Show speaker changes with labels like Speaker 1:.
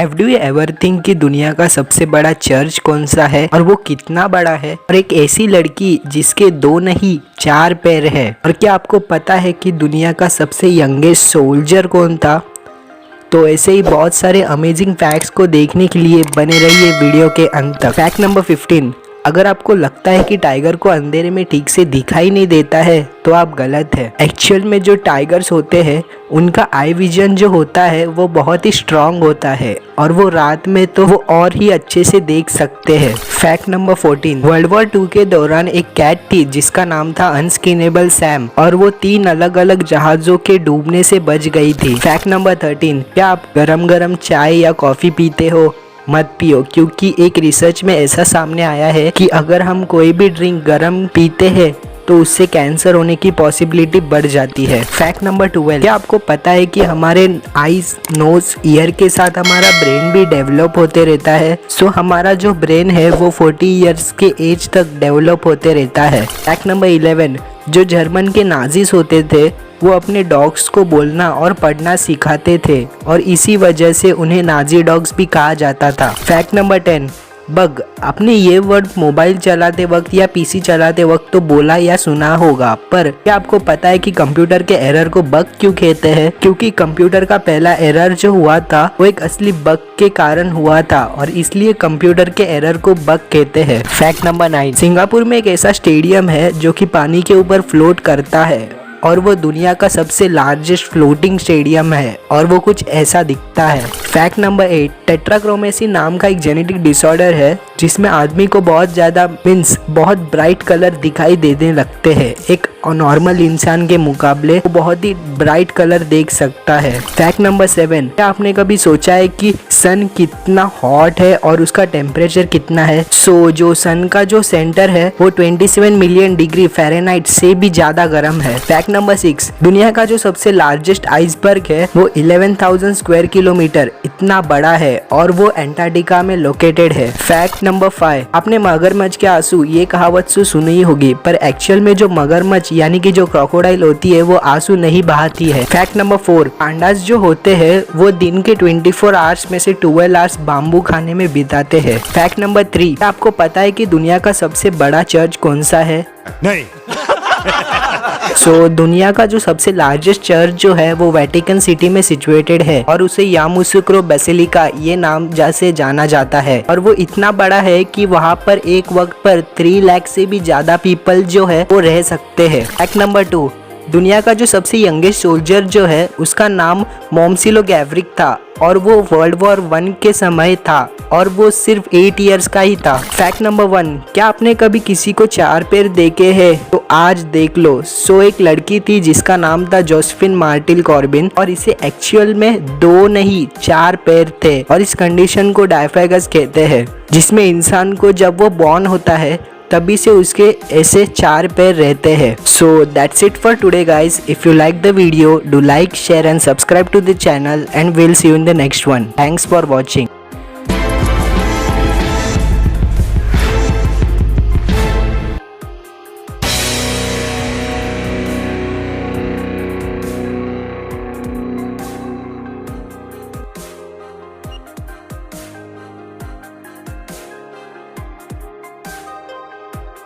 Speaker 1: Have do you ever think कि दुनिया का सबसे बड़ा चर्च कौन सा है और वो कितना बड़ा है? और एक ऐसी लड़की जिसके 2 नहीं 4 पैर है। और क्या आपको पता है कि दुनिया का सबसे यंगेस्ट सोल्जर कौन था? तो ऐसे ही बहुत सारे अमेजिंग फैक्ट्स को देखने के लिए बने रहिए वीडियो के अंत तक। फैक्ट नंबर 15, अगर आपको लगता है कि टाइगर को अंधेरे में ठीक से दिखाई नहीं देता है तो आप गलत है। एक्चुअल में जो टाइगर्स होते हैं उनका आई विजन जो होता है वो बहुत ही स्ट्रांग होता है और वो रात में तो वो और ही अच्छे से देख सकते हैं। फैक्ट नंबर 14, वर्ल्ड वॉर 2 के दौरान एक कैट थी जिसका नाम था अनस्किनेबल सैम और वो 3 अलग अलग जहाजों के डूबने से बच गई थी। फैक्ट नंबर 13, क्या आप गरम गरम चाय या कॉफी पीते हो? मत पियो, क्योंकि एक रिसर्च में ऐसा सामने आया है कि अगर हम कोई भी ड्रिंक गर्म पीते हैं तो उससे कैंसर होने की पॉसिबिलिटी बढ़ जाती है। फैक्ट नंबर 12, क्या आपको पता है कि हमारे आईज, नोज, ईयर के साथ हमारा ब्रेन भी डेवलप होते रहता है। सो हमारा जो ब्रेन है वो 40 इयर्स के एज तक डेवलप होते रहता है। फैक्ट नंबर 11, जो जर्मन के नाजीज होते थे वो अपने डॉग्स को बोलना और पढ़ना सिखाते थे और इसी वजह से उन्हें नाजी डॉग्स भी कहा जाता था। फैक्ट नंबर 10, बग, आपने ये वर्ड मोबाइल चलाते वक्त या पीसी चलाते वक्त तो बोला या सुना होगा, पर क्या आपको पता है कि कंप्यूटर के एरर को बग क्यों कहते हैं? क्योंकि कंप्यूटर का पहला एरर जो हुआ था वो एक असली बग के कारण हुआ था और इसलिए कंप्यूटर के एरर को बग कहते हैं। फैक्ट नंबर 9, सिंगापुर में एक ऐसा स्टेडियम है जो कि पानी के ऊपर फ्लोट करता है और वो दुनिया का सबसे लार्जेस्ट फ्लोटिंग स्टेडियम है और वो कुछ ऐसा दिखता है। फैक्ट नंबर 8, टेट्राक्रोमेसी नाम का एक जेनेटिक डिसऑर्डर है जिसमें आदमी को बहुत ज़्यादा बहुत ब्राइट कलर दिखाई देने लगते हैं। एक नॉर्मल इंसान के मुकाबले वो बहुत ही ब्राइट कलर देख सकता है। फैक्ट नंबर 7, क्या आपने कभी सोचा है कि सन कितना हॉट है और उसका टेम्परेचर कितना है? जो सन का जो सेंटर है वो 27 मिलियन डिग्री फ़ारेनहाइट से भी ज़्यादा गर्म है। फैक्ट नंबर 6, दुनिया का जो सबसे लार्जेस्ट आइसबर्ग है वो 11,000 स्क्वायर किलोमीटर इतना बड़ा है और वो एंटार्क्टिका में लोकेटेड है। फैक्ट नंबर 5, आपने मगरमच्छ के आंसू ये कहावत सुनी होगी, पर एक्चुअल में जो मगरमच्छ यानी कि जो क्रोकोडाइल होती है वो आंसू नहीं बहाती है। फैक्ट नंबर 4, पांडास जो होते हैं वो दिन के 24 आवर्स में से 12 आवर्स बाम्बू खाने में बिताते हैं। फैक्ट नंबर 3, आपको पता है कि दुनिया का सबसे बड़ा चर्च कौन सा है? नहीं। दुनिया का जो सबसे लार्जेस्ट चर्च जो है वो वेटिकन सिटी में सिचुएटेड है और उसे यामुसुक्रो बेसिलिका ये नाम से जाना जाता है और वो इतना बड़ा है कि वहाँ पर एक वक्त पर 3 लाख से भी ज्यादा पीपल जो है वो रह सकते हैं। फैक्ट नंबर 2, दुनिया का जो सबसे यंगेस्ट सोल्जर जो है उसका नाम मोमसिलो गैवरिक था और वो वर्ल्ड वॉर 1 के समय था और वो सिर्फ 8 इयर्स का ही था। फैक्ट नंबर 1, क्या आपने कभी किसी को 4 पैर देखे हैं? तो आज देख लो। एक लड़की थी जिसका नाम था जोसेफिन मार्टिल कॉर्बिन और इसे एक्चुअल में 2 नहीं 4 पैर थे और इस कंडीशन को डायफेगस कहते हैं, जिसमें इंसान को जब वो बॉर्न होता है तभी से उसके ऐसे 4 पैर रहते हैं। So that's it for today guys. If you like the video, do like, share and subscribe to the channel and we'll see you in the next one. Thanks for watching.